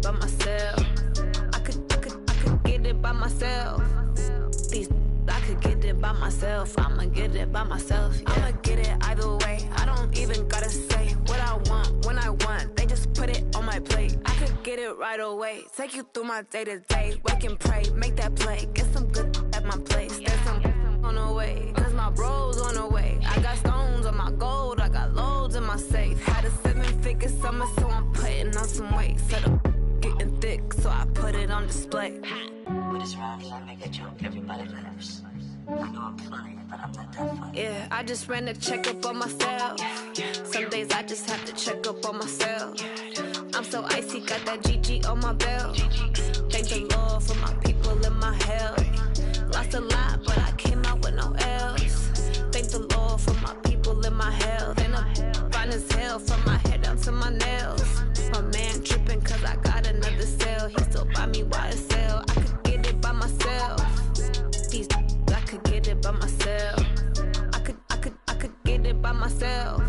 by myself. I could get it by myself. I could get it by myself. I'ma get it by myself. Yeah. I'ma get it either way. I don't even gotta say what I want when I want. They just put it on my plate. I could get it right away. Take you through my day to day. Wake and pray, make that play. Get some good at my place. There's some on the way, cause my bros on the way. I got stones on my gold. I got loads in my safe. Had a 7-figure summer, so I'm putting on some weight. Set up getting thick, so I put it on display. With this round, I make a joke, everybody laughs. I know I'm funny, but I'm not that funny. Yeah, I just ran a checkup on myself. Some days I just have to check up on myself. I'm so icy, got that GG on my belt. Thank the Lord for my people in my health. Lost a lot, but I came out with no else. Thank the Lord for my people in my health. And I'm fine as hell from my head down to my nails. My man tripping cause I got another sale. He still buy me YSL. I could get it by myself. I could get it by myself. I could get it by myself.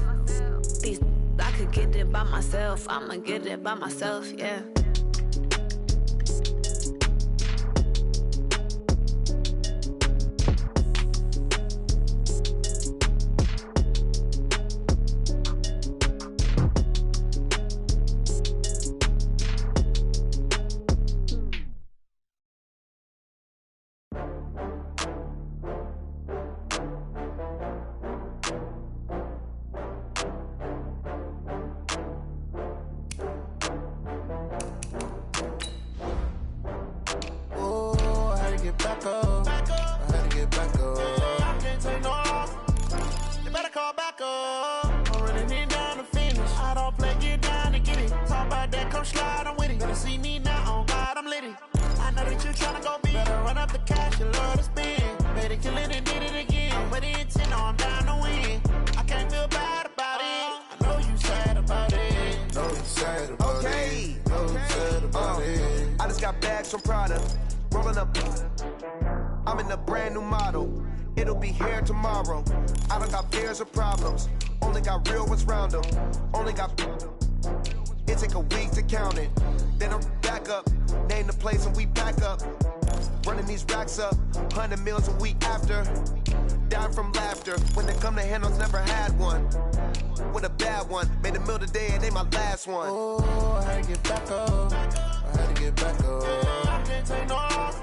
I could get it by myself. I'ma get it by myself, yeah. From Prada, rolling up. I'm in a brand new model. It'll be here tomorrow. I don't got fears or problems. Only got real ones round them. Only got. It take a week to count it. Then I'm back up. Name the place and we pack up. Running these racks up. 100 meals a week after. Dying from laughter. When they come to handles, never had one. With a bad one. Made a meal today and they my last one. Oh, I had to get back up. I had to get back up. I can't take no loss.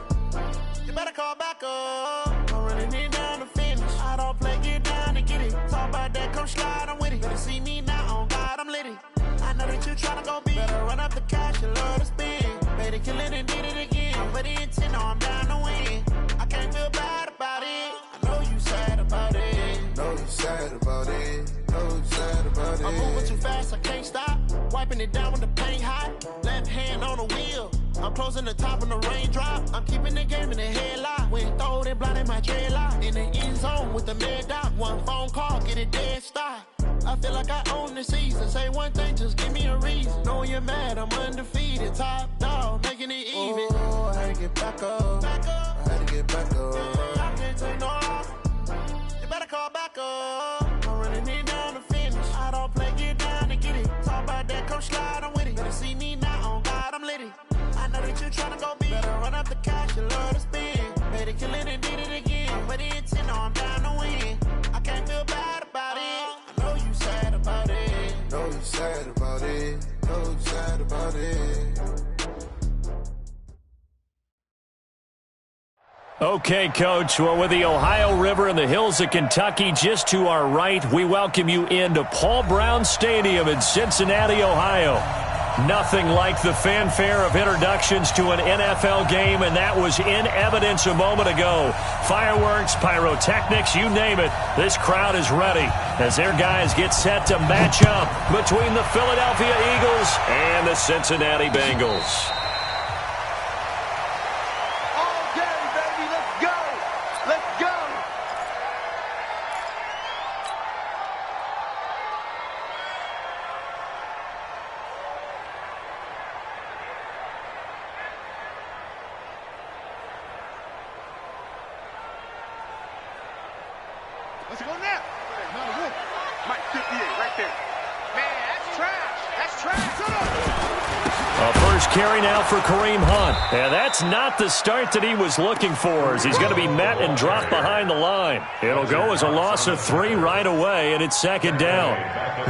You better call back up. I'm running it down to finish. I don't play, get down and get it. Talk about that, come slide, I'm with it. Better see me now, on God, I'm litty. I know that you tryna go big. Better run up the cash, you love to spend. Better kill it and did it again. But the intent, no, I'm down to win. I can't feel bad about it. I know you sad about it. Know you sad about it. Know you sad about it. I'm moving too fast, I can't stop. Wiping it down with the paint hot. Left hand on the wheel. I'm closing the top on the raindrop. I'm keeping the game in the headlock. When throwed and blinded my dreadlock. In the end zone with the mad dot. One phone call, get it dead stop. I feel like I own the season. Say one thing, just give me a reason. Knowing you're mad, I'm undefeated. Top dog, making it even. Oh, I had to get back up. I had to get back up. I can't take no loss. You better call back up. I'm running it down to finish. I don't play, get down and get it. Talk about that, come slide, I'm with it. Better see me now, on God, I'm litty. I know that you tryna go big. Better run up the cash, you love to spend. Better kill it and did it again. But the intent, no, I'm down to win. I can't feel bad about it. I know you sad about it. Know you sad about it. Know you sad about it. Okay, Coach. Well, with the Ohio River and the hills of Kentucky just to our right, we welcome you into Paul Brown Stadium in Cincinnati, Ohio. Nothing like the fanfare of introductions to an NFL game, and that was in evidence a moment ago. Fireworks, pyrotechnics, you name it. This crowd is ready as their guys get set to match up between the Philadelphia Eagles and the Cincinnati Bengals. Let's go now. Not a win. Mike 58 right there. Man, that's trash. That's trash. A first carry now for Kareem Hunt. And that's not the start that he was looking for, as he's going to be met and dropped behind the line. It'll go as a loss of 3 right away, and it's second down.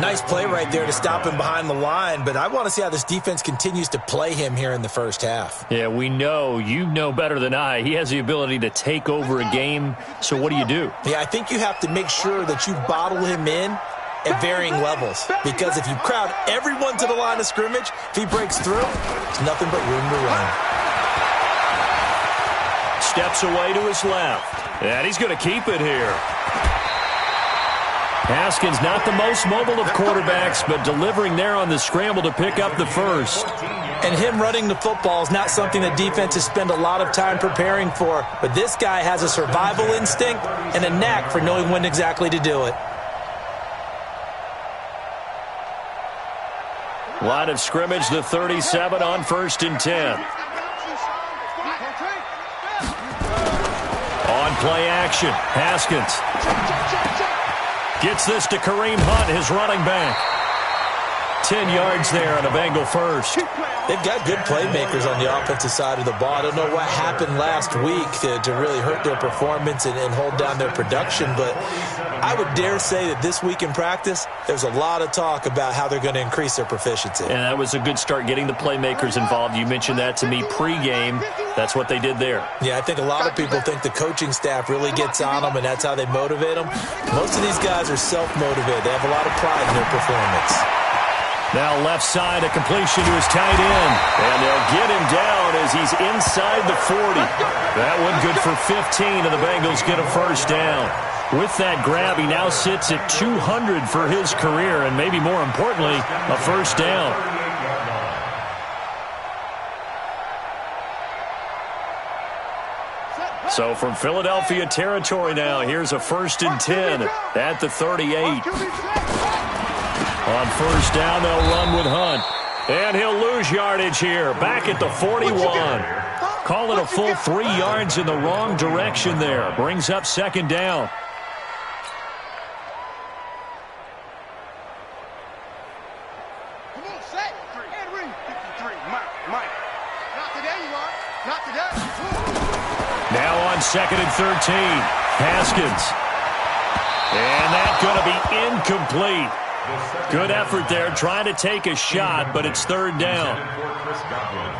Nice play right there to stop him behind the line, but I want to see how this defense continues to play him here in the first half. Yeah, we know. You know better than I. He has the ability to take over a game, so what do? Yeah, I think you have to make sure that you bottle him in at varying levels, because if you crowd everyone to the line of scrimmage, if he breaks through, there's nothing but room to run. Steps away to his left, and he's going to keep it here. Haskins not the most mobile of quarterbacks, but delivering there on the scramble to pick up the first. And him running the football is not something that defenses spend a lot of time preparing for, but this guy has a survival instinct and a knack for knowing when exactly to do it. Line of scrimmage, the 37 on 1st and 10. On play action, Haskins gets this to Kareem Hunt, his running back. 10 yards there on a Bengal first. They've got good playmakers on the offensive side of the ball. I don't know what happened last week to really hurt their performance and hold down their production, but I would dare say that this week in practice, there's a lot of talk about how they're going to increase their proficiency. And that was a good start, getting the playmakers involved. You mentioned that to me pregame. That's what they did there. Yeah, I think a lot of people think the coaching staff really gets on them, and that's how they motivate them. Most of these guys are self-motivated. They have a lot of pride in their performance. Now left side, a completion to his tight end. And they'll get him down as he's inside the 40. That one good for 15, and the Bengals get a first down. With that grab, he now sits at 200 for his career, and maybe more importantly, a first down. So from Philadelphia territory now, here's a 1st and 10 at the 38. On first down, they'll run with Hunt. And he'll lose yardage here, back at the 41. Call it a full 3 yards in the wrong direction there. Brings up second down. Come on, set. And ring. 53. Mike. Not today, you are. Not today. Now on 2nd and 13. Haskins. And that's going to be incomplete. Good effort there, trying to take a shot, but it's 3rd down.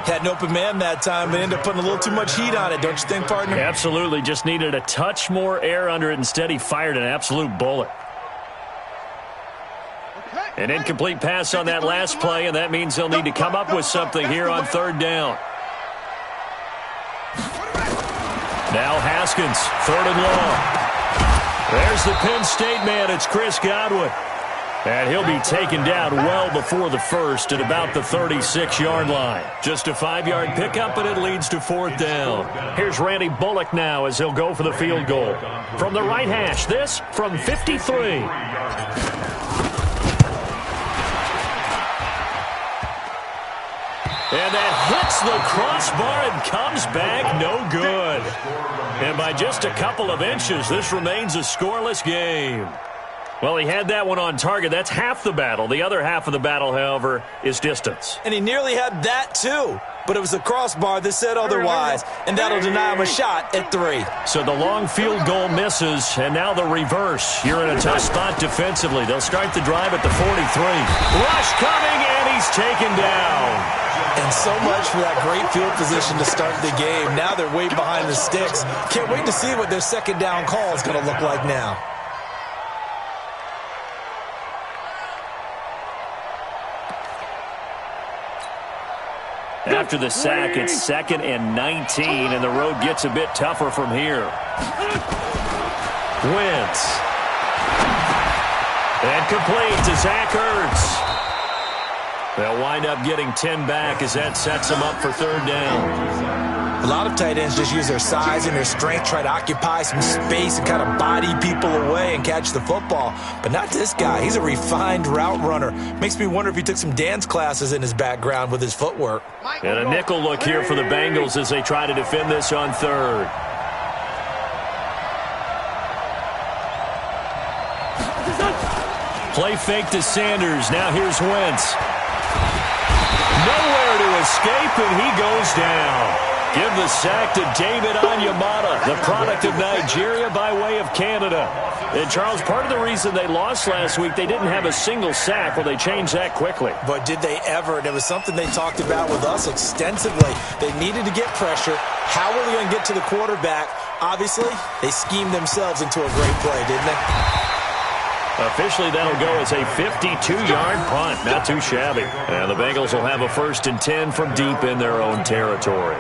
Had an open man that time, but ended up putting a little too much heat on it, don't you think, partner? Absolutely, just needed a touch more air under it. Instead, he fired an absolute bullet. An incomplete pass on that last play, and that means they'll need to come up with something here on 3rd down. Now Haskins, 3rd and long. There's the Penn State man, it's Chris Godwin. And he'll be taken down well before the first at about the 36-yard line. Just a 5-yard pickup, but it leads to 4th down. Here's Randy Bullock now as he'll go for the field goal. From the right hash, this from 53. And that hits the crossbar and comes back no good. And by just a couple of inches, this remains a scoreless game. Well, he had that one on target. That's half the battle. The other half of the battle, however, is distance. And he nearly had that, too. But it was the crossbar that said otherwise, and that'll deny him a shot at 3. So the long field goal misses, and now the reverse. You're in a tough spot defensively. They'll start the drive at the 43. Rush coming, and he's taken down. And so much for that great field position to start the game. Now they're way behind the sticks. Can't wait to see what their second down call is going to look like now. After the sack, it's 2nd and 19, and the road gets a bit tougher from here. Wentz. And complete to Zach Ertz. They'll wind up getting 10 back as that sets them up for 3rd down. A lot of tight ends just use their size and their strength, try to occupy some space and kind of body people away and catch the football. But not this guy. He's a refined route runner. Makes me wonder if he took some dance classes in his background with his footwork. And a nickel look here for the Bengals as they try to defend this on 3rd. Play fake to Sanders. Now here's Wentz. Nowhere to escape, and he goes down. Give the sack to David Onyemata, the product of Nigeria by way of Canada. And, Charles, part of the reason they lost last week, they didn't have a single sack. Well, they changed that quickly. But did they ever? And it was something they talked about with us extensively. They needed to get pressure. How were they going to get to the quarterback? Obviously, they schemed themselves into a great play, didn't they? Officially, that'll go as a 52-yard punt. Not too shabby. And the Bengals will have a 1st and 10 from deep in their own territory.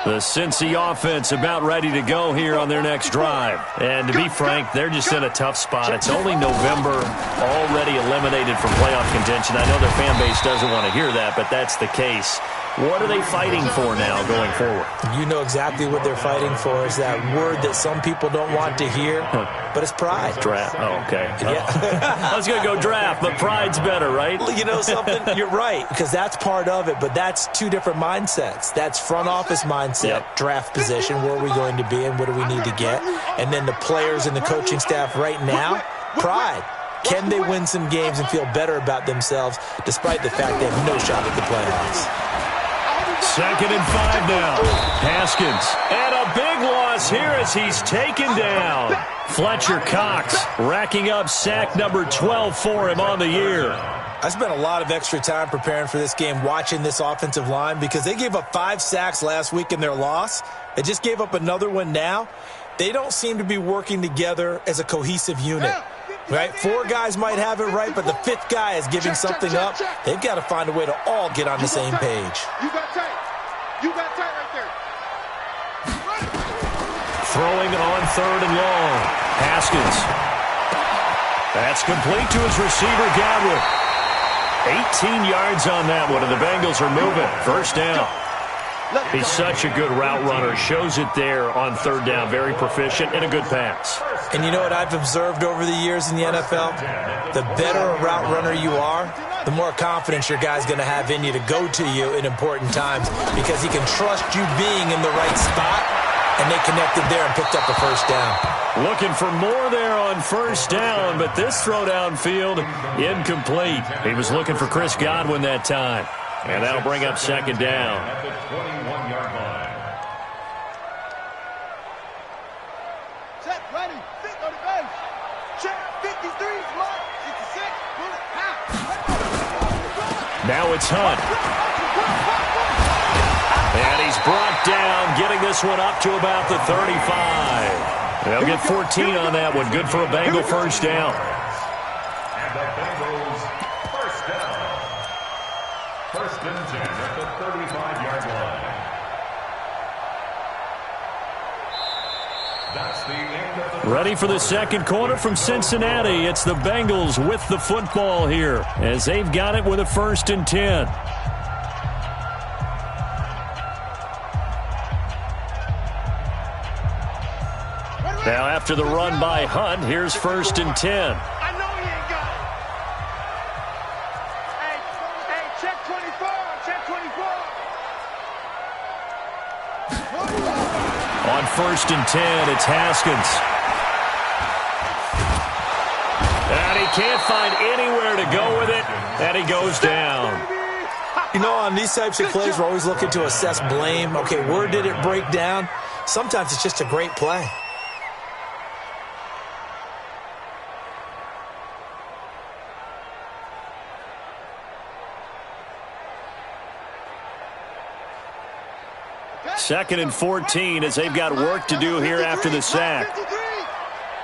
The Cincy offense about ready to go here on their next drive. And to be frank, they're just in a tough spot. It's only November, already eliminated from playoff contention. I know their fan base doesn't want to hear that, but that's the case. What are they fighting for now going forward? You know exactly what they're fighting for. Is that word that some people don't want to hear, but it's pride. Draft. Oh, okay. Yeah. I was going to go draft, but pride's better, right? You know something? You're right, because that's part of it, but that's two different mindsets. That's front office mindset, draft position, where are we going to be and what do we need to get? And then the players and the coaching staff right now, pride. Can they win some games and feel better about themselves despite the fact they have no shot at the playoffs? 2nd and 5 now. Haskins. And a big loss here as he's taken down. Fletcher Cox racking up sack number 12 for him on the year. I spent a lot of extra time preparing for this game watching this offensive line because they gave up 5 sacks last week in their loss. They just gave up another one now. They don't seem to be working together as a cohesive unit. Right? 4 guys might have it right, but the 5th guy is giving something up. They've got to find a way to all get on the same page. You got tight. You got tight right there. Throwing on 3rd and long. Haskins. That's complete to his receiver, Godwin. 18 yards on that one, and the Bengals are moving. 1st down. He's such a good route runner. Shows it there on 3rd down. Very proficient and a good pass. And you know what I've observed over the years in the NFL? The better a route runner you are, the more confidence your guy's going to have in you to go to you in important times because he can trust you being in the right spot, and they connected there and picked up the 1st down. Looking for more there on 1st down, but this throw downfield incomplete. He was looking for Chris Godwin that time, and that'll bring up 2nd down. At the 21-yard line. Set, ready, sit on the base. Check, 53, slot, 66, bullet, half. Now it's Hunt. And he's brought down, getting this one up to about the 35. They'll get 14 on that one. Good for a Bengal 1st down. And the Bengals 1st down. 1st and 10 at the 35-yard line. That's the end of the... Ready for the 2nd quarter from Cincinnati. It's the Bengals with the football here as they've got it with a 1st and 10. Now after the run by Hunt, here's 1st and 10. I know he ain't got it. Hey, check 24, check 24. On 1st and 10, it's Haskins. And he can't find anywhere to go with it, and he goes down. You know, on these types of plays, we're always looking to assess blame. Okay, where did it break down? Sometimes it's just a great play. Second and 14 as they've got work to do here after the sack.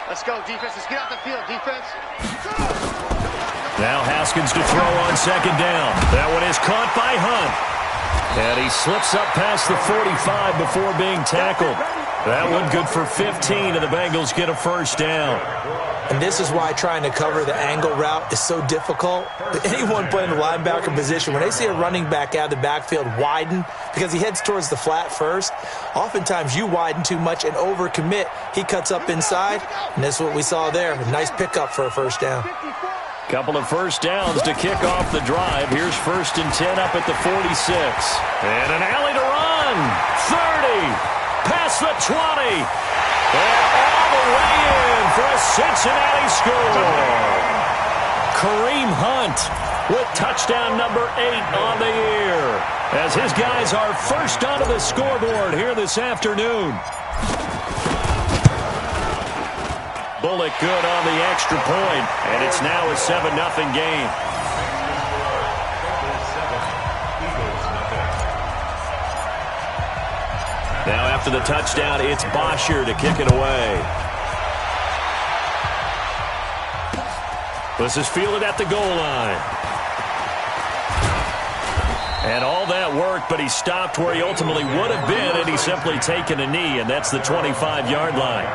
Let's go, defense. Let's get out the field, defense. Now Haskins to throw on 2nd down. That one is caught by Hunt. And he slips up past the 45 before being tackled. That one good for 15, and the Bengals get a 1st down. And this is why trying to cover the angle route is so difficult. Anyone playing the linebacker position, when they see a running back out of the backfield widen, because he heads towards the flat first, oftentimes you widen too much and overcommit. He cuts up inside, and that's what we saw there. A nice pickup for a 1st down. Couple of 1st downs to kick off the drive. Here's 1st and 10 up at the 46. And an alley to run. 30. Past the 20. And all the way in for a Cincinnati score. Kareem Hunt with touchdown number 8 on the year, as his guys are first onto the scoreboard here this afternoon. Bullock good on the extra point, and it's now a 7-0 game. Now after the touchdown, it's Bosher to kick it away. This is fielded at the goal line. And all that worked, but he stopped where he ultimately would have been had he simply taken a knee, and that's the 25-yard line.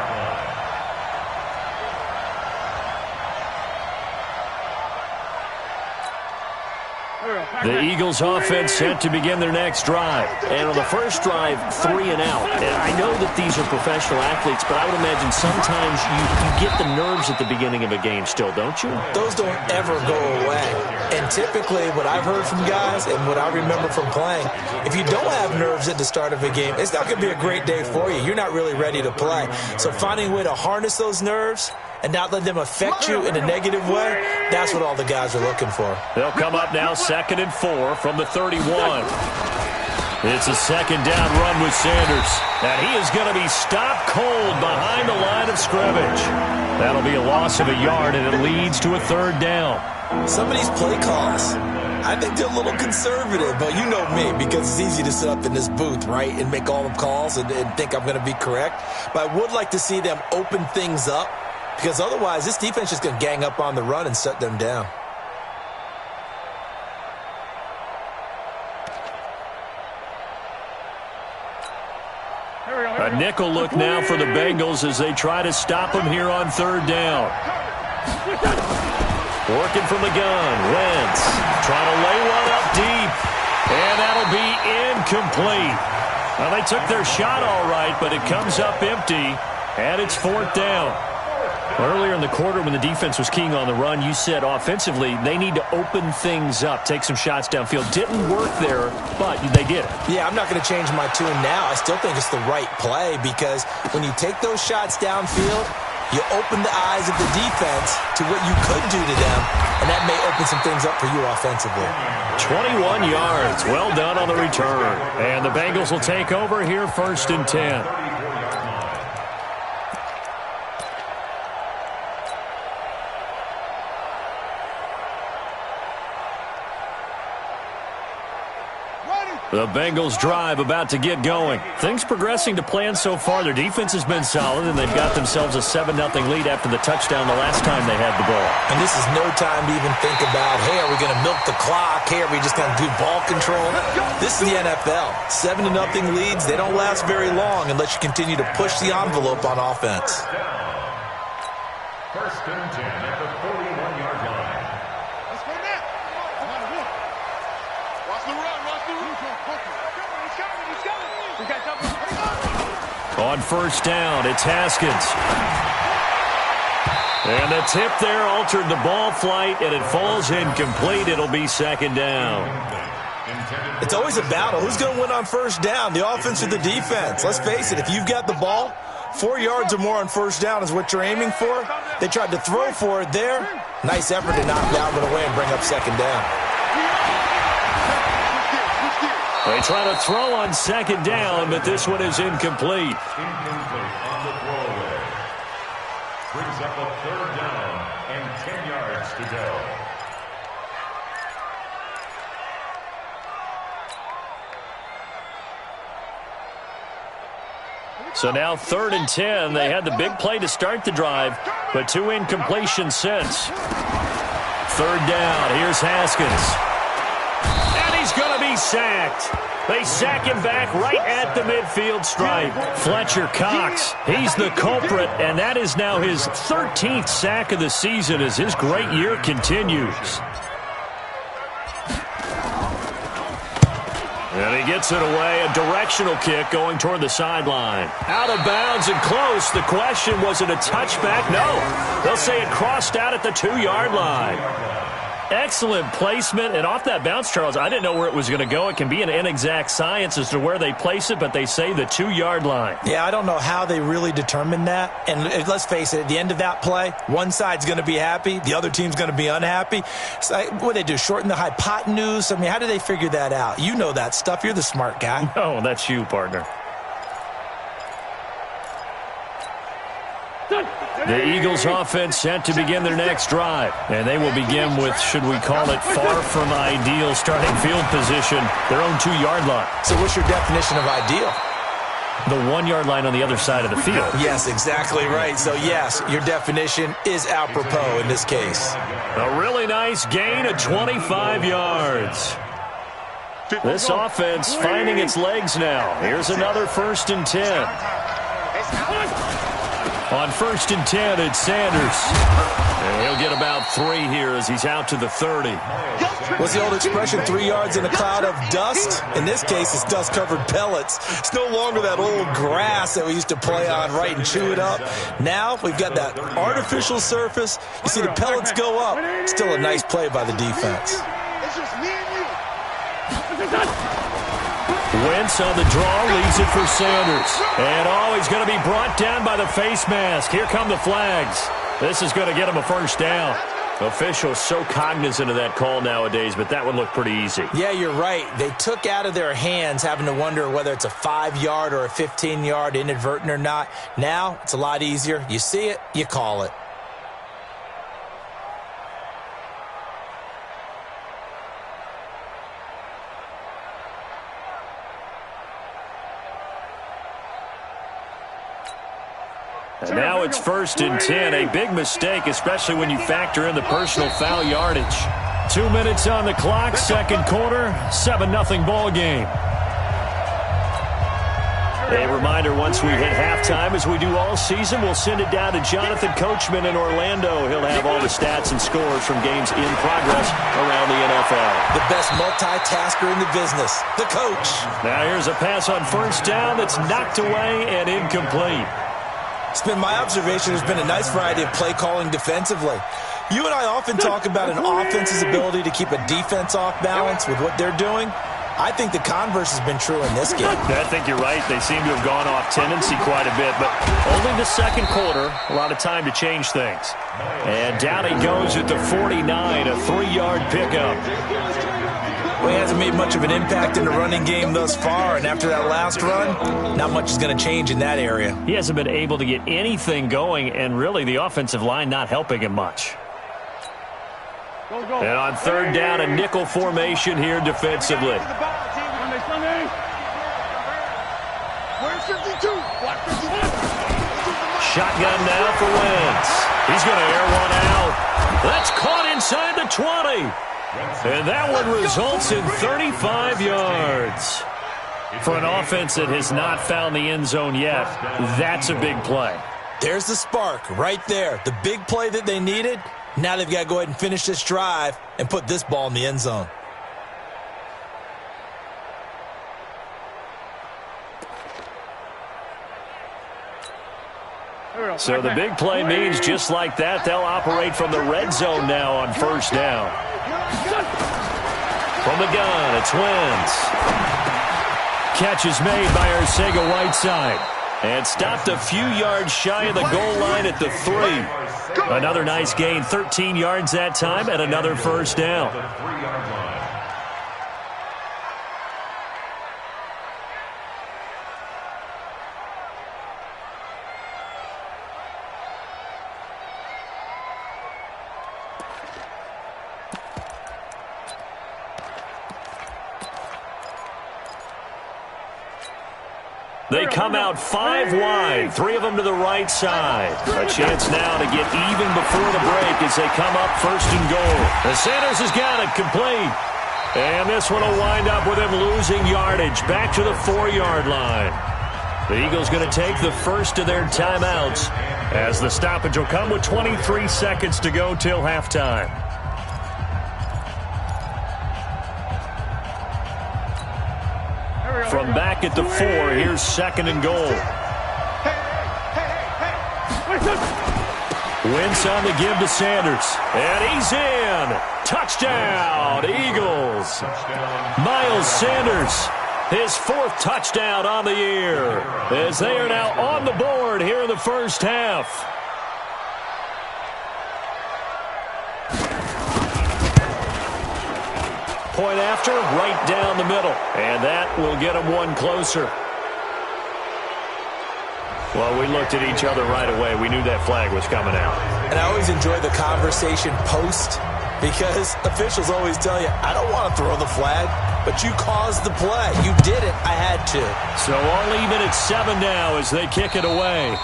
The Eagles offense set to begin their next drive. And on the first drive, 3 and out. And I know that these are professional athletes, but I would imagine sometimes you get the nerves at the beginning of a game still, don't you? Those don't ever go away. And typically what I've heard from guys and what I remember from playing, if you don't have nerves at the start of a game, it's not going to be a great day for you. You're not really ready to play. So finding a way to harness those nerves and not let them affect you in a negative way, that's what all the guys are looking for. They'll come up now 2nd and 4 from the 31. It's a second down run with Sanders. And he is going to be stopped cold behind the line of scrimmage. That'll be a loss of a yard, and it leads to a 3rd down. Some of these play calls, I think they're a little conservative, but you know me, because it's easy to sit up in this booth, right, and make all the calls and think I'm going to be correct. But I would like to see them open things up, because otherwise this defense is going to gang up on the run and shut them down. A nickel look now for the Bengals as they try to stop him here on 3rd down. Working from the gun, Wentz trying to lay one up deep, and that'll be incomplete. Well, they took their shot all right, but it comes up empty, and it's 4th down. Earlier in the quarter when the defense was keying on the run, you said offensively they need to open things up, take some shots downfield. Didn't work there, but they did it. Yeah, I'm not going to change my tune now. I still think it's the right play because when you take those shots downfield, you open the eyes of the defense to what you could do to them, and that may open some things up for you offensively. 21 yards. Well done on the return. And the Bengals will take over here 1st and 10. The Bengals drive about to get going. Things progressing to plan so far. Their defense has been solid, and they've got themselves a 7-0 lead after the touchdown the last time they had the ball. And this is no time to even think about, hey, are we going to milk the clock? Hey, are we just going to do ball control? This is the NFL. 7-0 leads, they don't last very long unless you continue to push the envelope on offense. 1st and 10 at the 41-yard line. Let's go now. Watch the run. On 1st down, it's Haskins. And the tip there altered the ball flight, and it falls incomplete. It'll be 2nd down. It's always a battle. Who's going to win on 1st down, the offense or the defense? Let's face it, if you've got the ball, 4 yards or more on 1st down is what you're aiming for. They tried to throw for it there. Nice effort to knock that one away and bring up 2nd down. They try to throw on 2nd down, but this one is incomplete. Incomplete on the throwaway. Brings up a 3rd down and 10 yards to go. So now 3rd and 10. They had the big play to start the drive, but 2 incompletions since. 3rd down. Here's Haskins. And he's going to be sacked. They sack him back right at the midfield stripe. Fletcher Cox, he's the culprit, and that is now his 13th sack of the season as his great year continues. And he gets it away, a directional kick going toward the sideline. Out of bounds and close. The question, was it a touchback? No. They'll say it crossed out at the 2-yard line. Excellent placement, and off that bounce, Charles, I didn't know where it was going to go. It can be an inexact science as to where they place it, but they say the 2-yard line. Yeah, I don't know how they really determined that. And let's face it, at the end of that play, one side's going to be happy, the other team's going to be unhappy. So what do they do, shorten the hypotenuse? I mean, how do they figure that out? You know that stuff. You're the smart guy. No, that's you, partner. The Eagles offense set to begin their next drive. And they will begin with, should we call it, far from ideal starting field position, their own 2-yard line. So what's your definition of ideal? The 1-yard line on the other side of the field. Yes, exactly right. So, yes, your definition is apropos in this case. A really nice gain of 25 yards. This offense finding its legs now. Here's another 1st and 10. On 1st and 10, it's Sanders. And he'll get about 3 here as he's out to the 30. What's the old expression, 3 yards in a cloud of dust? In this case, it's dust-covered pellets. It's no longer that old grass that we used to play on, right, and chew it up. Now we've got that artificial surface. You see the pellets go up. Still a nice play by the defense. It's just me and you. Wentz on the draw, leaves it for Sanders. And he's going to be brought down by the face mask. Here come the flags. This is going to get him a 1st down. Officials so cognizant of that call nowadays, but that would look pretty easy. Yeah, you're right. They took out of their hands having to wonder whether it's a 5-yard or a 15-yard inadvertent or not. Now, it's a lot easier. You see it, you call it. And now it's 1st and 10. A big mistake, especially when you factor in the personal foul yardage. 2 minutes on the clock, 2nd quarter, 7-0 ball game. A reminder, once we hit halftime, as we do all season, we'll send it down to Jonathan Coachman in Orlando. He'll have all the stats and scores from games in progress around the NFL. The best multitasker in the business, the coach. Now here's a pass on 1st down that's knocked away and incomplete. It's been my observation there's been a nice variety of play calling defensively. You and I often talk about an offense's ability to keep a defense off balance with what they're doing. I think the converse has been true in this game. I think you're right. They seem to have gone off tendency quite a bit, but only the 2nd quarter, a lot of time to change things. And down he goes at the 49, a 3-yard pickup. Well, he hasn't made much of an impact in the running game thus far, and after that last run, not much is going to change in that area. He hasn't been able to get anything going, and really the offensive line not helping him much. And on 3rd down, a nickel formation here defensively. Shotgun now for Wentz. He's going to air one out. That's caught inside the 20. And that one results in 35 yards. For an offense that has not found the end zone yet, that's a big play. There's the spark right there. The big play that they needed. Now they've got to go ahead and finish this drive and put this ball in the end zone. So the big play means just like that, they'll operate from the red zone now on 1st down. From the gun, it's Wentz. Catch is made by Arcega-Whiteside. And stopped a few yards shy of the goal line at the 3. Another nice gain, 13 yards that time, and another 1st down. They come out 5 wide, 3 of them to the right side. A chance now to get even before the break as they come up 1st and goal. And Sanders has got it complete. And this one will wind up with him losing yardage back to the 4-yard line. The Eagles going to take the first of their timeouts as the stoppage will come with 23 seconds to go till halftime. From back at the 4, here's 2nd and goal. Wentz on the give to Sanders. And he's in. touchdown, Eagles. Miles Sanders, his 4th touchdown on the year, as they are now on the board here in the first half. Point after, right down the middle, and that will get them one closer. Well, we looked at each other right away. We knew that flag was coming out. And I always enjoy the conversation post, because officials always tell you, I don't want to throw the flag, but you caused the play. You did it. I had to. So all even at 7 now as they kick it away.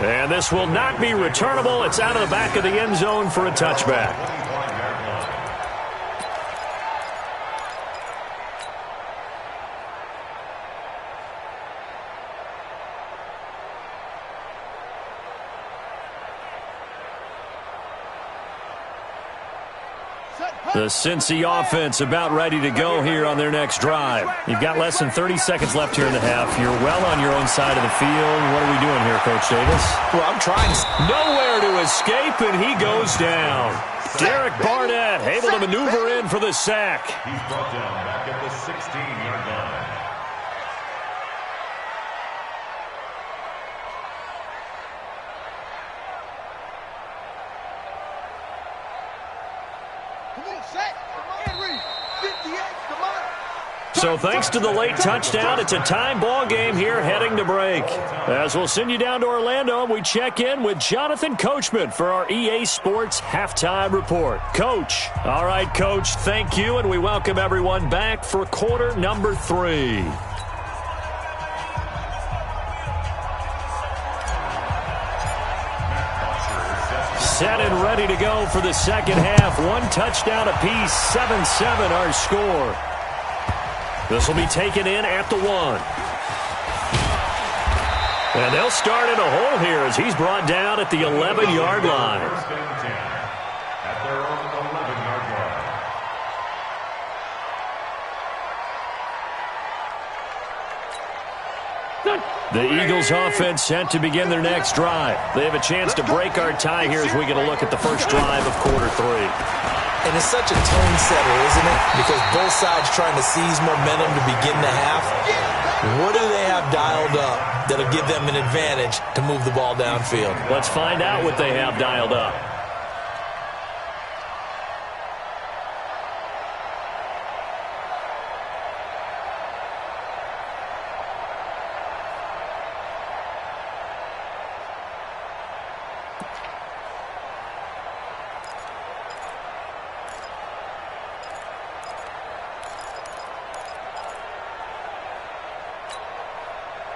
And this will not be returnable. It's out of the back of the end zone for a touchback. The Cincy offense about ready to go here on their next drive. You've got less than 30 seconds left here in the half. You're well on your own side of the field. What are we doing here, Coach Davis? Well, I'm trying. Nowhere to escape, and he goes down. Derek Barnett able to maneuver in for the sack. He's brought down back at the 16-yard line. So thanks to the late touchdown, it's a time ball game here heading to break. As we'll send you down to Orlando, we check in with Jonathan Coachman for our EA Sports Halftime Report. Coach. All right, Coach, thank you, and we welcome everyone back for quarter number 3. Set and ready to go for the second half. 1 touchdown apiece, 7-7 our score. This will be taken in at the 1. And they'll start in a hole here as he's brought down at the 11-yard line. First and 10 at their own 11-yard line. The Eagles offense set to begin their next drive. They have a chance to break our tie here as we get a look at the first drive of quarter 3. And it's such a tone setter, isn't it? Because both sides trying to seize momentum to begin the half. What do they have dialed up that'll give them an advantage to move the ball downfield? Let's find out what they have dialed up.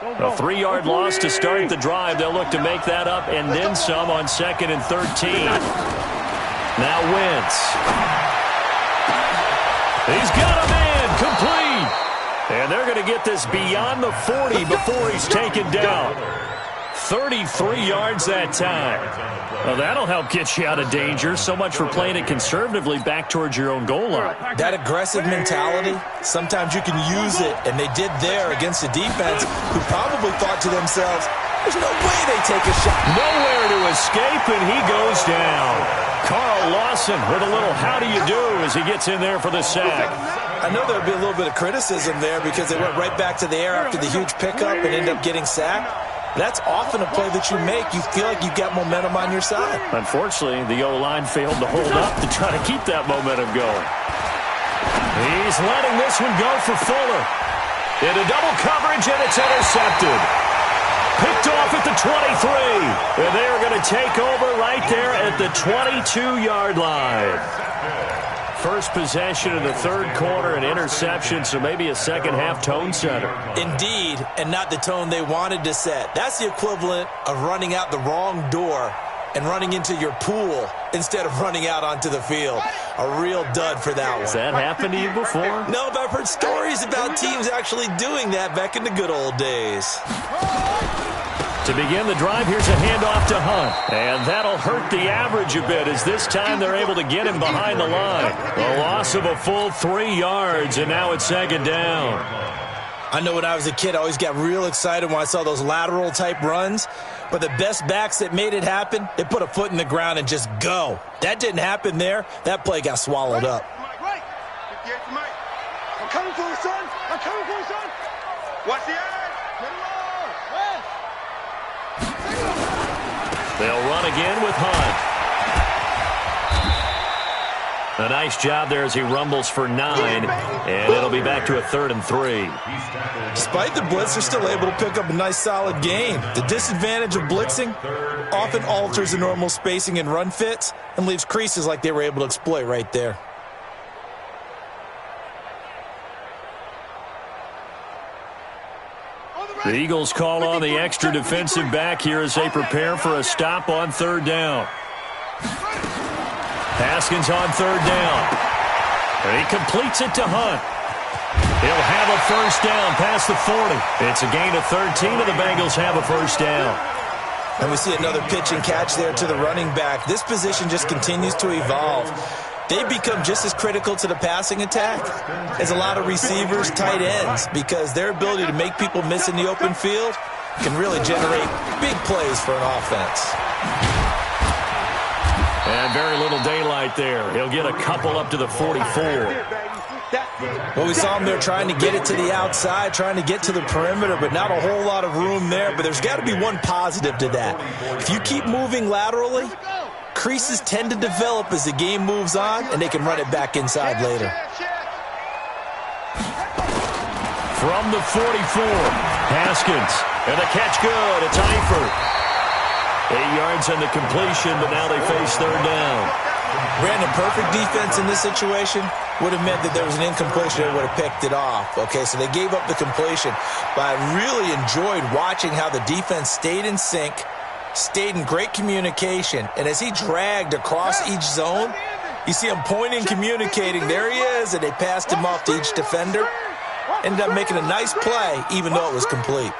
A 3-yard loss to start the drive. They'll look to make that up and then some on 2nd and 13. Now Wentz. He's got a man complete. And they're going to get this beyond the 40 before he's taken down. 33 yards that time. Well, that'll help get you out of danger. So much for playing it conservatively back towards your own goal line. That aggressive mentality, sometimes you can use it, and they did there against a defense who probably thought to themselves, there's no way they take a shot. Nowhere to escape, and he goes down. Carl Lawson with a little how do you do as he gets in there for the sack. I know there'll be a little bit of criticism there because they went right back to the air after the huge pickup and ended up getting sacked. That's often a play that you make. You feel like you've got momentum on your side. Unfortunately, the O-line failed to hold up to try to keep that momentum going. He's letting this one go for Fuller. Into double coverage, and it's intercepted. Picked off at the 23. And they are going to take over right there at the 22-yard line. First possession of the third quarter, an interception, so maybe a second-half tone setter. Indeed, and not the tone they wanted to set. That's the equivalent of running out the wrong door and running into your pool instead of running out onto the field. A real dud for that one. Has that happened to you before? No, but I've heard stories about teams actually doing that back in the good old days. To begin the drive, here's a handoff to Hunt. And that'll hurt the average a bit as this time they're able to get him behind the line. A loss of a full 3 yards, and now it's second down. I know when I was a kid, I always got real excited when I saw those lateral-type runs. But the best backs that made it happen, they put a foot in the ground and just go. That didn't happen there. That play got swallowed up. Right. 58 to Mike. I'm coming for you, son. I'm coming for you, son. Watch the eyes. Get low. They'll run again with Hunt. A nice job there as he rumbles for 9, and it'll be back to a 3rd and 3. Despite the blitz, they're still able to pick up a nice, solid gain. The disadvantage of blitzing often alters the normal spacing and run fits and leaves creases like they were able to exploit right there. The Eagles call on the extra defensive back here as they prepare for a stop on 3rd down. Haskins on 3rd down. And he completes it to Hunt. He'll have a first down past the 40. It's a gain of 13, and the Bengals have a first down. And we see another pitch and catch there to the running back. This position just continues to evolve. They become just as critical to the passing attack as a lot of receivers, tight ends, because their ability to make people miss in the open field can really generate big plays for an offense. And very little daylight there. He'll get a couple up to the 44. Well, we saw him there trying to get it to the outside, trying to get to the perimeter, but not a whole lot of room there. But there's got to be one positive to that. If you keep moving laterally, creases tend to develop as the game moves on, and they can run it back inside later. From the 44, Haskins. And the catch good. It's Eifert. 8 yards on the completion, but now they face 3rd down. Brandon, perfect defense in this situation would have meant that there was an incompletion that would have picked it off. Okay, so they gave up the completion, but I really enjoyed watching how the defense stayed in sync, stayed in great communication, and as he dragged across each zone, you see him pointing, communicating. There he is, and they passed him off to each defender. Ended up making a nice play, even though it was complete.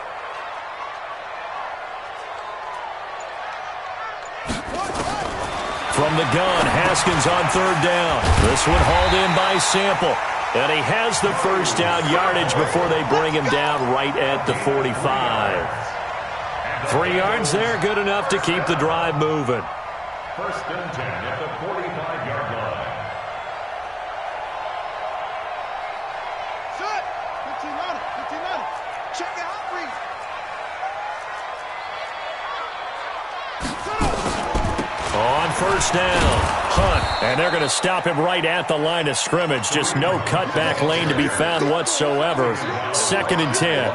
From the gun, Haskins on 3rd down. This one hauled in by Sample. And he has the first down yardage before they bring him down right at the 45. 3 yards there, good enough to keep the drive moving. 1st and 10 at the 45-yard line. Shut. 15 on it. 15 on it. Check it out, please. On 1st down, Hunt, and they're going to stop him right at the line of scrimmage. Just no cutback lane to be found whatsoever. 2nd and 10.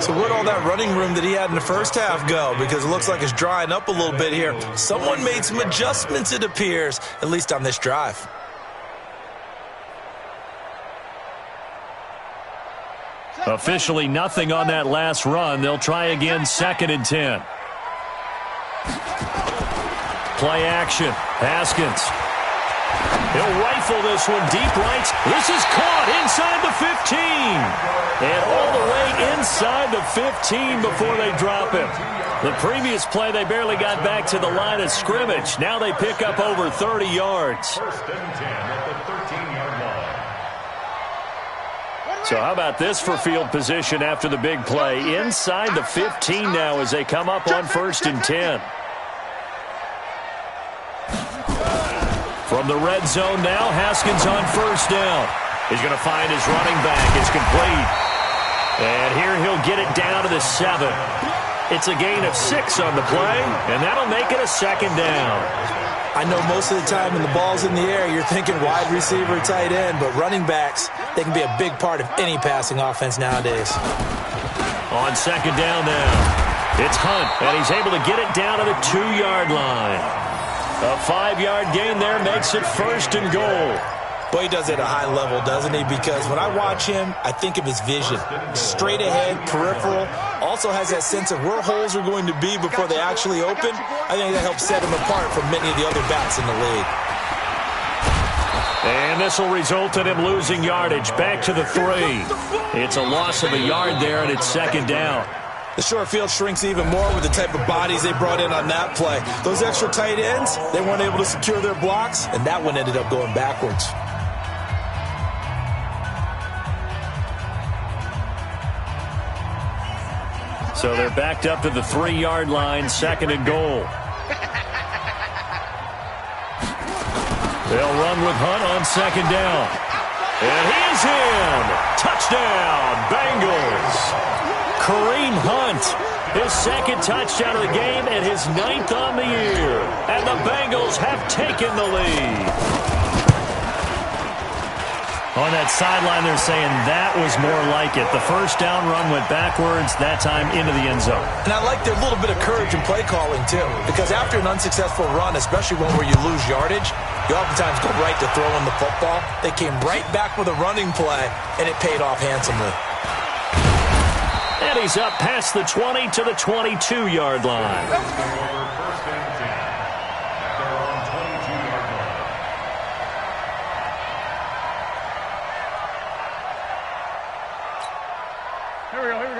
So where'd all that running room that he had in the first half go? Because it looks like it's drying up a little bit here. Someone made some adjustments, it appears, at least on this drive. Officially nothing on that last run. They'll try again, 2nd and 10. Play action. Haskins. He'll rifle this one deep right. This is caught inside the 15. And all the way inside the 15 before they drop him. The previous play, they barely got back to the line of scrimmage. Now they pick up over 30 yards. 1st and 10 at the 13-yard line. So how about this for field position after the big play? Inside the 15 now as they come up on 1st and 10. From the red zone now, Haskins on 1st down. He's going to find his running back. It's complete. And here he'll get it down to the 7. It's a gain of 6 on the play, and that'll make it a 2nd down. I know most of the time when the ball's in the air, you're thinking wide receiver, tight end, but running backs, they can be a big part of any passing offense nowadays. On 2nd down now, it's Hunt, and he's able to get it down to the 2-yard line. A 5-yard gain there makes it 1st and goal. Boy, he does it at a high level, doesn't he? Because when I watch him, I think of his vision. Straight ahead, peripheral. Also has that sense of where holes are going to be before they actually open. I think that helps set him apart from many of the other backs in the league. And this will result in him losing yardage back to the 3. It's a loss of a yard there, and it's 2nd down. The short field shrinks even more with the type of bodies they brought in on that play. Those extra tight ends, they weren't able to secure their blocks, and that one ended up going backwards. So they're backed up to the 3-yard line, 2nd and goal. They'll run with Hunt on 2nd down. And he's in. Touchdown, Bengals. Kareem Hunt, his 2nd touchdown of the game and his 9th on the year. And the Bengals have taken the lead. On that sideline, they're saying that was more like it. The first down run went backwards, that time into the end zone. And I like their little bit of courage in play calling, too. Because after an unsuccessful run, especially one where you lose yardage, you oftentimes go right to throwing the football. They came right back with a running play, and it paid off handsomely. And he's up past the 20 to the 22-yard line.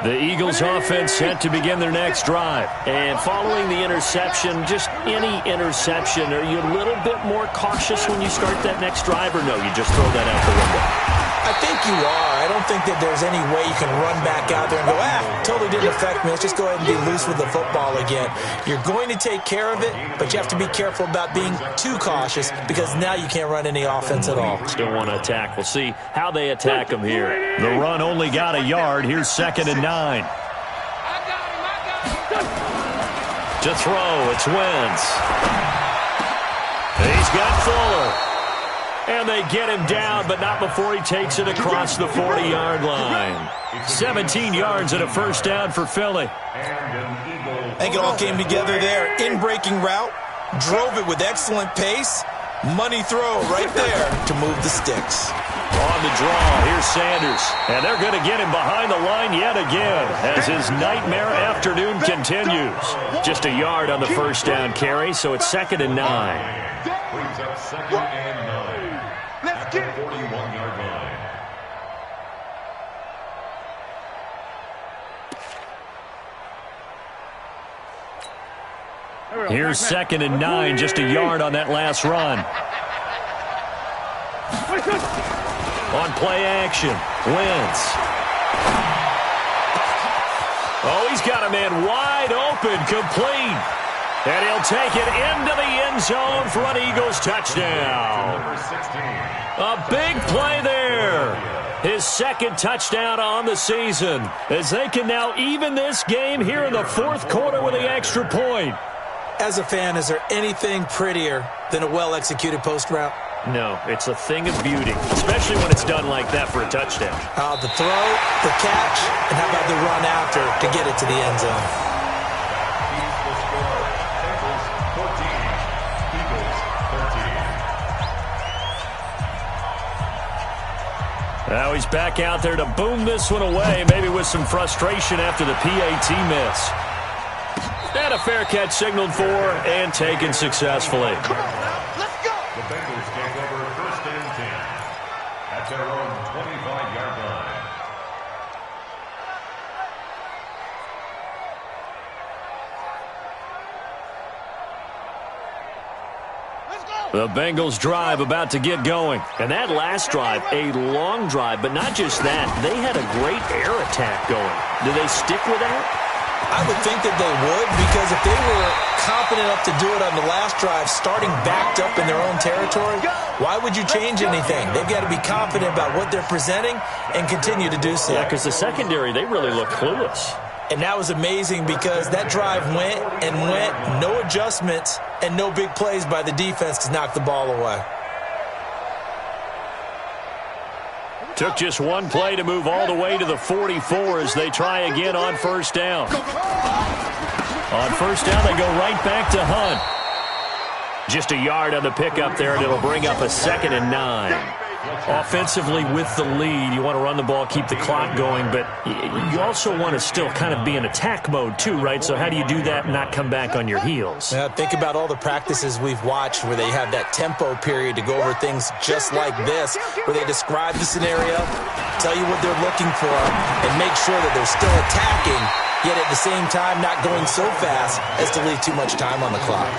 The Eagles offense set to begin their next drive. And following the interception, just any interception, are you a little bit more cautious when you start that next drive, or no, you just throw that out the window? I think you are. I don't think that there's any way you can run back out there and go, totally didn't affect me. Let's just go ahead and be loose with the football again. You're going to take care of it, but you have to be careful about being too cautious because now you can't run any offense at all. Still want to attack. We'll see how they attack them here. The run only got a yard. Here's 2nd and 9. To throw, it's Wentz. He's got Fuller. And they get him down, but not before he takes it across the 40-yard line. 17 yards and a first down for Philly. I think it all came together there. In-breaking route, drove it with excellent pace. Money throw right there to move the sticks. On the draw, here's Sanders. And they're going to get him behind the line yet again as his nightmare afternoon continues. Just a yard on the first down carry, so it's 2nd and 9. Brings up 2nd and 9. Let's get 41-yard line. Here's 2nd and 9, just a yard on that last run. On play action, Wentz. Oh, he's got a man wide open, complete. And he'll take it into the end zone for an Eagles touchdown. A big play there. His 2nd touchdown on the season as they can now even this game here in the 4th quarter with the extra point. As a fan, is there anything prettier than a well-executed post route? No, it's a thing of beauty, especially when it's done like that for a touchdown. The throw, the catch, and how about the run after to get it to the end zone? Now he's back out there to boom this one away, maybe with some frustration after the PAT miss. And a fair catch signaled for and taken successfully. Come on now, let's go. The Bengals take over 1st and 10 at their own 25-yard line. The Bengals drive about to get going. And that last drive, a long drive, but not just that. They had a great air attack going. Do they stick with that? I would think that they would, because if they were confident enough to do it on the last drive, starting backed up in their own territory, why would you change anything? They've got to be confident about what they're presenting and continue to do so. Yeah, because the secondary, they really look clueless. And that was amazing because that drive went and went, no adjustments and no big plays by the defense to knock the ball away. Took just one play to move all the way to the 44 as they try again on first down. On first down, they go right back to Hunt. Just a yard on the pickup there, and it'll bring up a 2nd and 9. Offensively with the lead, you want to run the ball, keep the clock going, but you also want to still kind of be in attack mode too, right? So how do you do that and not come back on your heels? Think about all the practices we've watched where they have that tempo period to go over things just like this, where they describe the scenario, tell you what they're looking for, and make sure that they're still attacking, yet at the same time not going so fast as to leave too much time on the clock.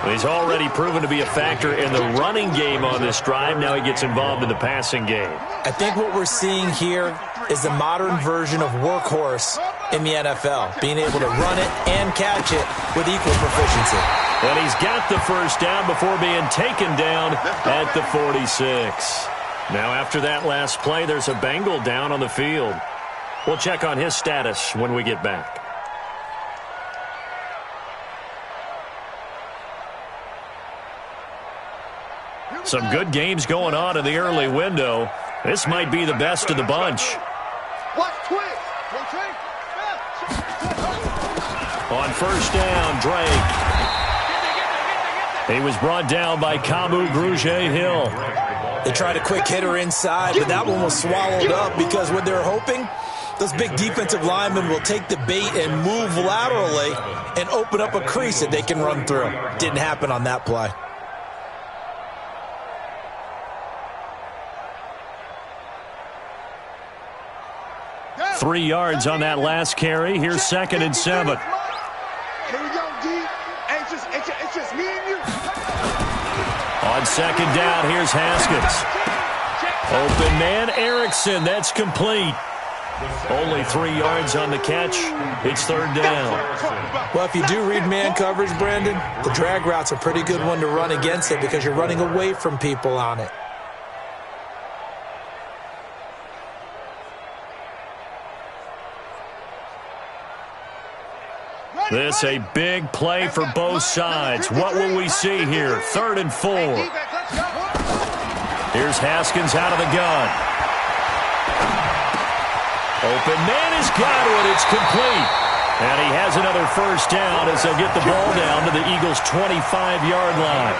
He's already proven to be a factor in the running game on this drive. Now he gets involved in the passing game. I think what we're seeing here is the modern version of workhorse in the NFL, being able to run it and catch it with equal proficiency. And he's got the first down before being taken down at the 46. Now after that last play, there's a Bengal down on the field. We'll check on his status when we get back. Some good games going on in the early window. This might be the best of the bunch. On first down, Drake. He was brought down by Kamu Grugier-Hill. They tried a quick hitter inside, but that one was swallowed up because what they're hoping, those big defensive linemen will take the bait and move laterally and open up a crease that they can run through. Didn't happen on that play. Three yards on that last carry. Here's 2nd and 7. Here we go, D. It's just me and you. On 2nd down, here's Haskins. Open man, Erickson. That's complete. Only 3 yards on the catch. It's 3rd down. Well, if you do read man coverage, Brandon, the drag route's a pretty good one to run against it because you're running away from people on it. This a big play for both sides. What will we see here? 3rd and 4. Here's Haskins out of the gun. Open man has got it. It's complete. And he has another first down as they'll get the ball down to the Eagles' 25-yard line.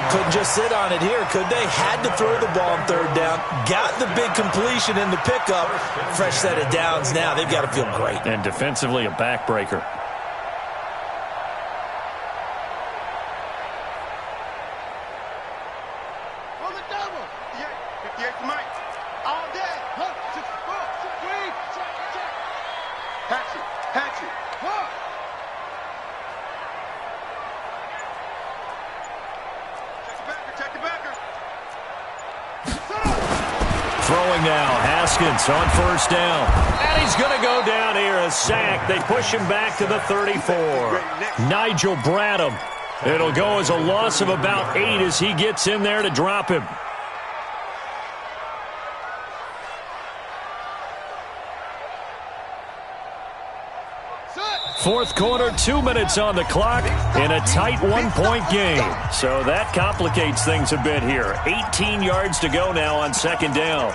Couldn't just sit on it here, could they? Had to throw the ball on 3rd down. Got the big completion in the pickup. Fresh set of downs now. They've got to feel great. And defensively, a backbreaker. Throwing now, Haskins on first down. And he's going to go down here, a sack. They push him back to the 34. Nigel Bradham. It'll go as a loss of about 8 as he gets in there to drop him. Fourth quarter, 2 minutes on the clock in a tight one-point game. So that complicates things a bit here. 18 yards to go now on 2nd down.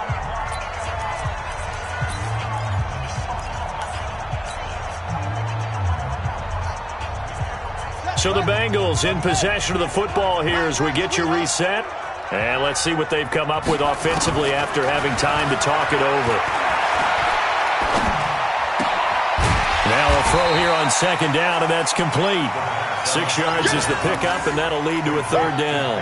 So the Bengals in possession of the football here as we get you reset. And let's see what they've come up with offensively after having time to talk it over. Now a throw here on 2nd down, and that's complete. 6 yards is the pickup, and that'll lead to a 3rd down.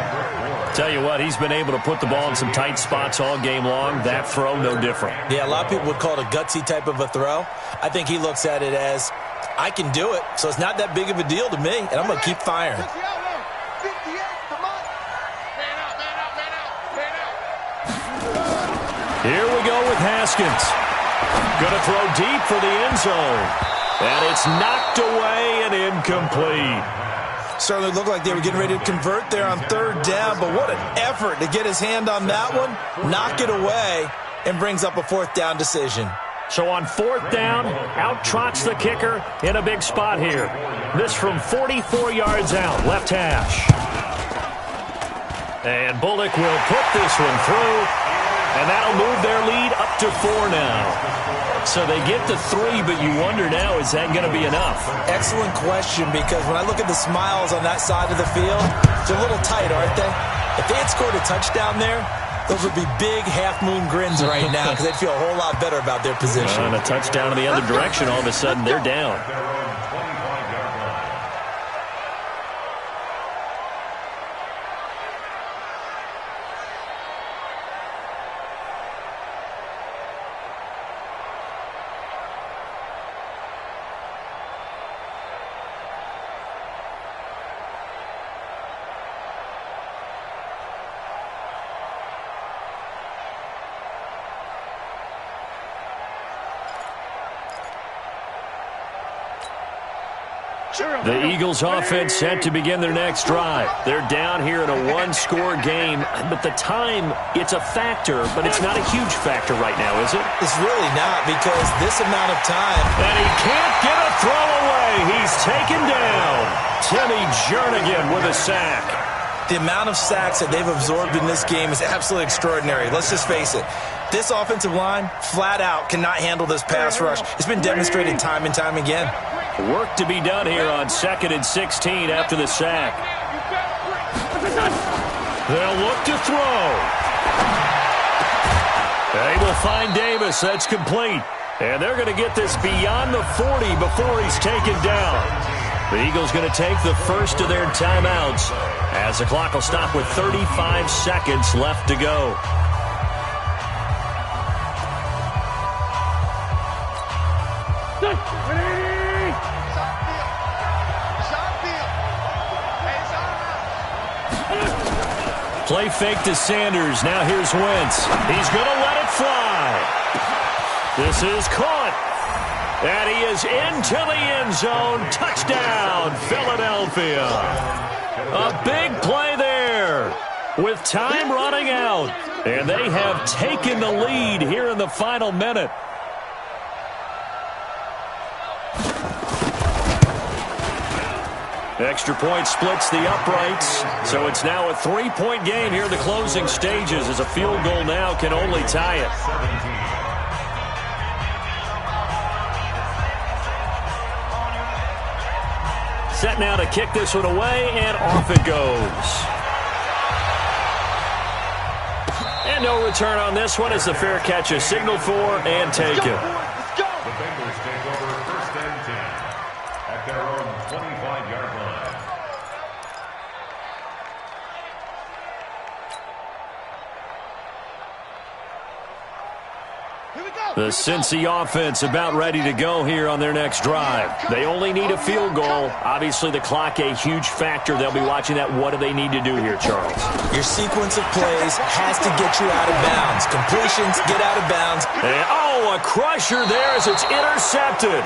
Tell you what, he's been able to put the ball in some tight spots all game long. That throw, no different. Yeah, a lot of people would call it a gutsy type of a throw. I think he looks at it as, I can do it, so it's not that big of a deal to me, and I'm going to keep firing. Here we go with Haskins. Going to throw deep for the end zone. And it's knocked away and incomplete. Certainly looked like they were getting ready to convert there on 3rd down, but what an effort to get his hand on that one, knock it away, and brings up a 4th down decision. So on 4th down, out trots the kicker in a big spot here. This from 44 yards out, left hash. And Bullock will put this one through, and that'll move their lead up to 4 now. So they get to 3, but you wonder now, is that going to be enough? Excellent question, because when I look at the smiles on that side of the field, they're a little tight, aren't they? If they had scored a touchdown there, those would be big half-moon grins right now because they'd feel a whole lot better about their position. And a touchdown in the other direction, all of a sudden they're down. The Eagles offense set to begin their next drive. They're down here in a one-score game, but the time, it's a factor, but it's not a huge factor right now, is it? It's really not, because this amount of time. And he can't get a throw away. He's taken down. Timmy Jernigan with a sack. The amount of sacks that they've absorbed in this game is absolutely extraordinary. Let's just face it. This offensive line, flat out, cannot handle this pass rush. It's been demonstrated time and time again. Work to be done here on 2nd and 16 after the sack. They'll look to throw. They will find Davis. That's complete. And they're going to get this beyond the 40 before he's taken down. The Eagles going to take the first of their timeouts as the clock will stop with 35 seconds left to go. Play fake to Sanders. Now here's Wentz. He's going to let it fly. This is caught. And he is into the end zone. Touchdown, Philadelphia. A big play there with time running out. And they have taken the lead here in the final minute. Extra point splits the uprights, so it's now a 3-point game here in the closing stages, as a field goal now can only tie it. Set now to kick this one away, and off it goes. And no return on this one as the fair catch is signaled for and taken. The Cincy offense about ready to go here on their next drive. They only need a field goal. Obviously, the clock a huge factor. They'll be watching that. What do they need to do here, Charles? Your sequence of plays has to get you out of bounds. Completions, get out of bounds. And, a crusher there as it's intercepted.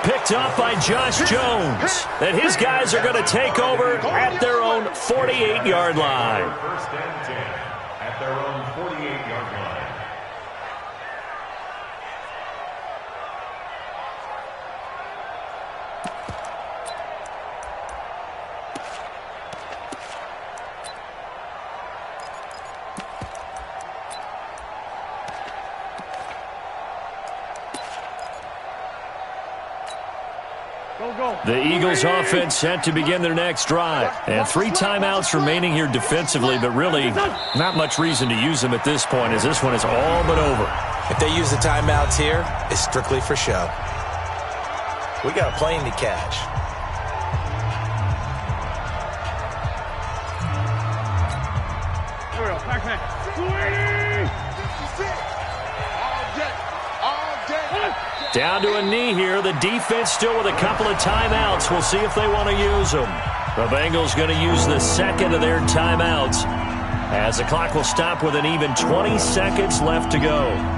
Picked up by Josh Jones. And his guys are going to take over at their own 48-yard line. First and 10 at their own 48-yard line. The Eagles offense set to begin their next drive. And 3 timeouts remaining here defensively, but really not much reason to use them at this point, as this one is all but over. If they use the timeouts here, it's strictly for show. We got a plane to catch. Here we go. Back man. Down to a knee here. The defense still with a couple of timeouts. We'll see if they want to use them. The Bengals going to use the second of their timeouts as the clock will stop with an even 20 seconds left to go.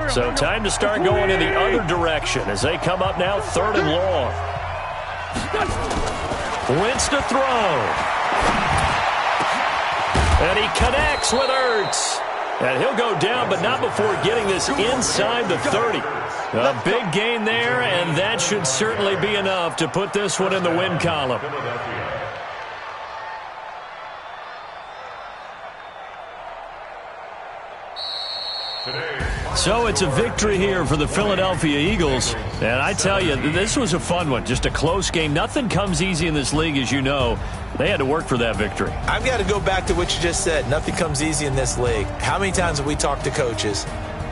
So time to start going in the other direction as they come up now 3rd and long. Wentz to throw. And he connects with Ertz. And he'll go down, but not before getting this inside the 30. A big gain there, and that should certainly be enough to put this one in the win column. So it's a victory here for the Philadelphia Eagles. And I tell you, this was a fun one. Just a close game. Nothing comes easy in this league, as you know. They had to work for that victory. I've got to go back to what you just said. Nothing comes easy in this league. How many times have we talked to coaches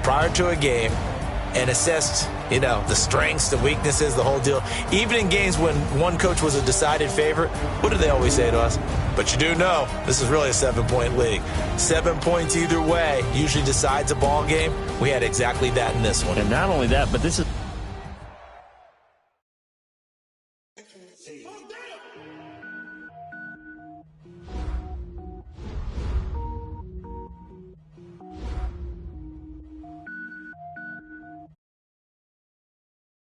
prior to a game and assessed, the strengths, the weaknesses, the whole deal? Even in games when one coach was a decided favorite, what do they always say to us? But you do know this is really a 7-point league. 7 points either way usually decides a ball game. We had exactly that in this one. And not only that, but this is Oh, damn!